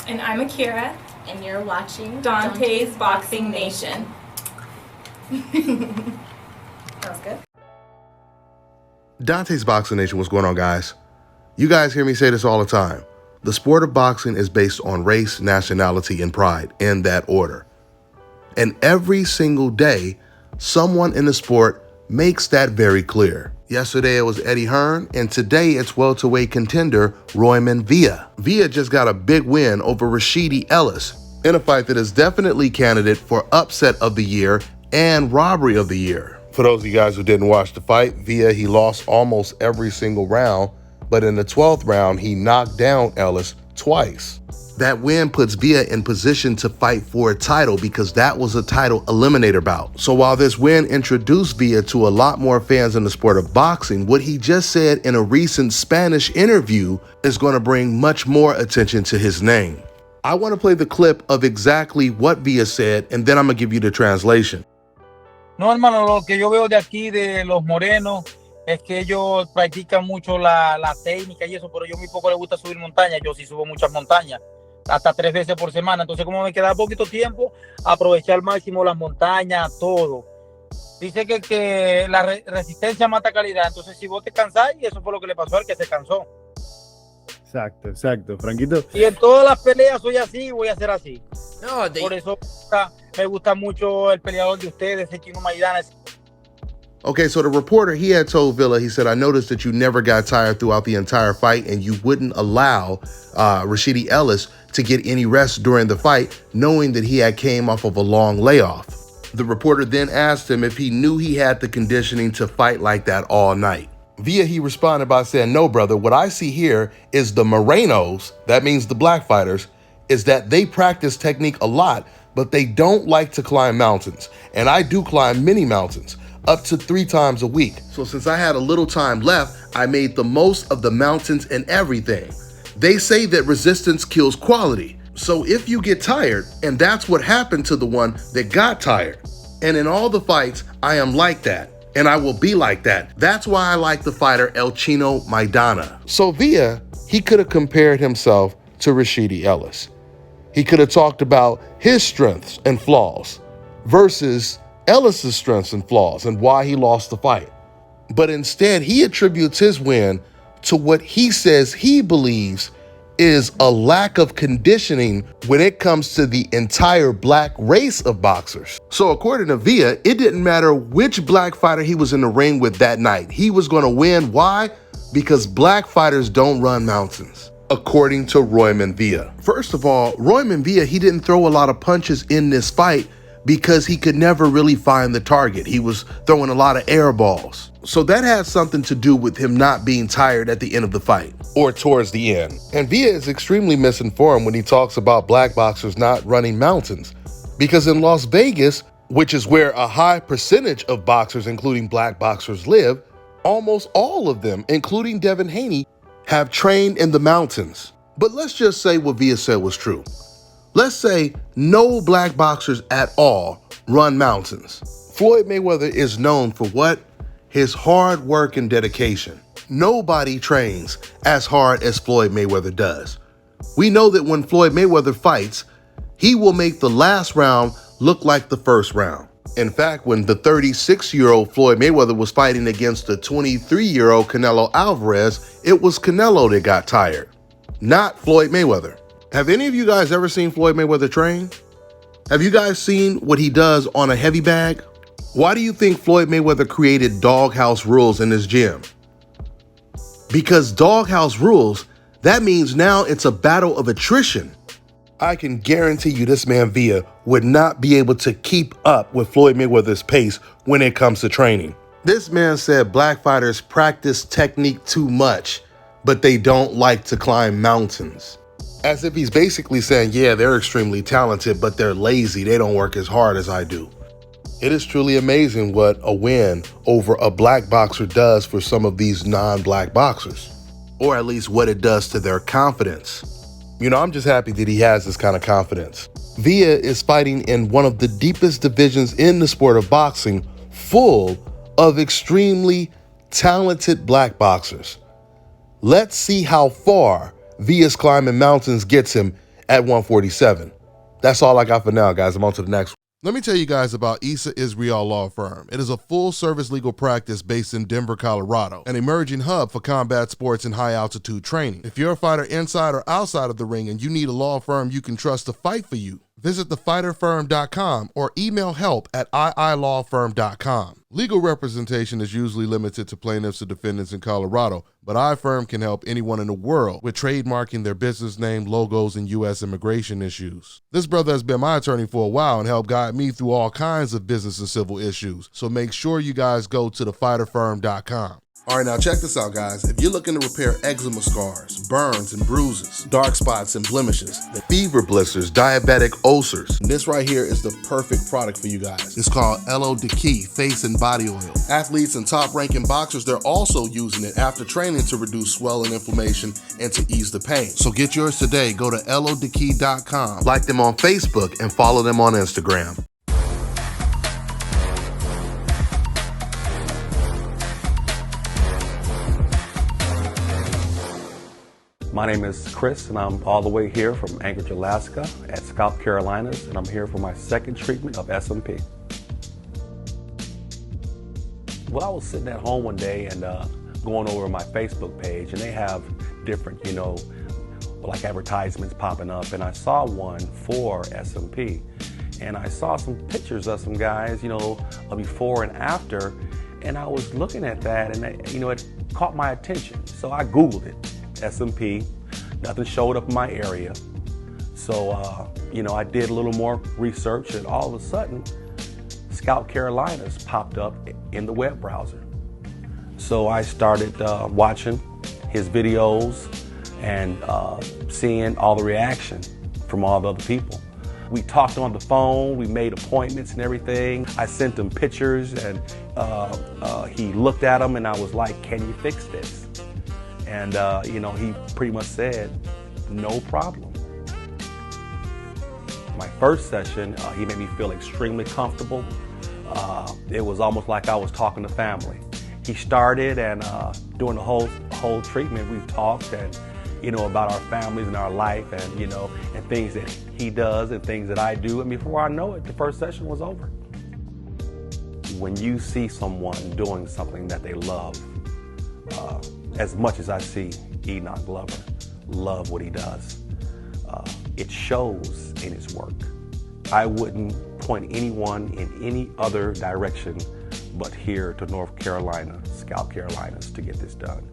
And I'm Akira. And you're watching Dante's Boxing Nation. That was good. Dante's Boxing Nation, what's going on, guys? You guys hear me say this all the time. The sport of boxing is based on race, nationality, and pride, in that order. And every single day, someone in the sport makes that very clear. Yesterday it was Eddie Hearn, and today it's welterweight contender Roiman Villa. Villa just got a big win over Rashidi Ellis in a fight that is definitely candidate for upset of the year and robbery of the year. For those of you guys who didn't watch the fight, Villa, he lost almost every single round, but in the 12th round, he knocked down Ellis twice. That win puts Villa in position to fight for a title because that was a title eliminator bout. So while this win introduced Villa to a lot more fans in the sport of boxing, what he just said in a recent Spanish interview is going to bring much more attention to his name. I want to play the clip of exactly what Villa said, and then I'm going to give you the translation. No, hermano, lo que yo veo de aquí, de los morenos, es que ellos practican mucho la técnica y eso, pero yo muy poco les gusta subir montañas. Yo sí subo muchas montañas, hasta 3 veces por semana. Entonces, como me queda poquito tiempo, aprovechar al máximo las montañas, todo. Dice que la resistencia mata calidad. Entonces, si vos te cansás, y eso fue lo que le pasó al que se cansó. Exacto, Franquito. Y en todas las peleas soy así y voy a ser así. No, Por eso me gusta mucho el peleador de ustedes, el Chino Maidana. Okay, so the reporter, he had told Villa, he said, I noticed that you never got tired throughout the entire fight and you wouldn't allow Rashidi Ellis to get any rest during the fight, knowing that he had came off of a long layoff. The reporter then asked him if he knew he had the conditioning to fight like that all night. Villa, he responded by saying, no, brother, what I see here is the Morenos, that means the black fighters, is that they practice technique a lot, but they don't like to climb mountains. And I do climb many mountains, up to 3 times a week. So since I had a little time left, I made the most of the mountains and everything. They say that resistance kills quality. So if you get tired, and that's what happened to the one that got tired. And in all the fights, I am like that. And I will be like that. That's why I like the fighter El Chino Maidana. So Villa, he could have compared himself to Rashidi Ellis. He could have talked about his strengths and flaws versus Ellis's strengths and flaws and why he lost the fight. But instead, he attributes his win to what he says he believes is a lack of conditioning when it comes to the entire black race of boxers. So according to Villa, it didn't matter which black fighter he was in the ring with that night. He was going to win. Why? Because black fighters don't run mountains, according to Roiman Villa. First of all, Roiman Villa, he didn't throw a lot of punches in this fight because he could never really find the target. He was throwing a lot of air balls. So that had something to do with him not being tired at the end of the fight or towards the end. And Villa is extremely misinformed when he talks about black boxers not running mountains, because in Las Vegas, which is where a high percentage of boxers, including black boxers, live, almost all of them, including Devin Haney, have trained in the mountains. But let's just say what Villa said was true. Let's say no black boxers at all run mountains. Floyd Mayweather is known for what? His hard work and dedication. Nobody trains as hard as Floyd Mayweather does. We know that when Floyd Mayweather fights, he will make the last round look like the first round. In fact, when the 36-year-old Floyd Mayweather was fighting against the 23-year-old Canelo Alvarez, it was Canelo that got tired, not Floyd Mayweather. Have any of you guys ever seen Floyd Mayweather train? Have you guys seen what he does on a heavy bag? Why do you think Floyd Mayweather created doghouse rules in his gym? Because doghouse rules, that means now it's a battle of attrition. I can guarantee you this man Villa would not be able to keep up with Floyd Mayweather's pace when it comes to training. This man said black fighters practice technique too much, but they don't like to climb mountains. As if he's basically saying, yeah, they're extremely talented, but they're lazy. They don't work as hard as I do. It is truly amazing what a win over a black boxer does for some of these non-black boxers, or at least what it does to their confidence. You know, I'm just happy that he has this kind of confidence. Villa is fighting in one of the deepest divisions in the sport of boxing, full of extremely talented black boxers. Let's see how far Villa's climbing mountains gets him at 147. That's all I got for now, guys. I'm on to the next one. Let me tell you guys about Issa Israel Law Firm. It is a full-service legal practice based in Denver, Colorado, an emerging hub for combat sports and high-altitude training. If you're a fighter inside or outside of the ring and you need a law firm you can trust to fight for you, visit thefighterfirm.com or email help@iilawfirm.com. Legal representation is usually limited to plaintiffs or defendants in Colorado, but iFirm can help anyone in the world with trademarking their business name, logos, and U.S. immigration issues. This brother has been my attorney for a while and helped guide me through all kinds of business and civil issues, so make sure you guys go to thefighterfirm.com. All right, now check this out, guys. If you're looking to repair eczema scars, burns and bruises, dark spots and blemishes, fever blisters, diabetic ulcers, this right here is the perfect product for you guys. It's called Alot face and body oil. Athletes and top-ranking boxers, they're also using it after training to reduce swelling, inflammation, and to ease the pain. So get yours today. Go to elodekey.com, like them on Facebook, and follow them on Instagram. My name is Chris, and I'm all the way here from Anchorage, Alaska at Scalp, Carolinas, and I'm here for my second treatment of SMP. Well, I was sitting at home one day and going over my Facebook page, and they have different, like advertisements popping up, and I saw one for SMP, and I saw some pictures of some guys, before and after, and I was looking at that, and it caught my attention, so I Googled it. SMP, nothing showed up in my area. So, I did a little more research, and all of a sudden, Scalp Carolinas popped up in the web browser. So I started watching his videos and seeing all the reaction from all the other people. We talked on the phone, we made appointments and everything. I sent him pictures, and he looked at them, and I was like, "Can you fix this?" And, he pretty much said, "No problem." My first session, he made me feel extremely comfortable. It was almost like I was talking to family. He started, and during the whole treatment, we talked and, about our families and our life, and, and things that he does and things that I do. And before I know it, the first session was over. When you see someone doing something that they love, as much as I see Enoch Glover love what he does, it shows in his work. I wouldn't point anyone in any other direction but here to North Carolina, Scalp Carolinas, to get this done.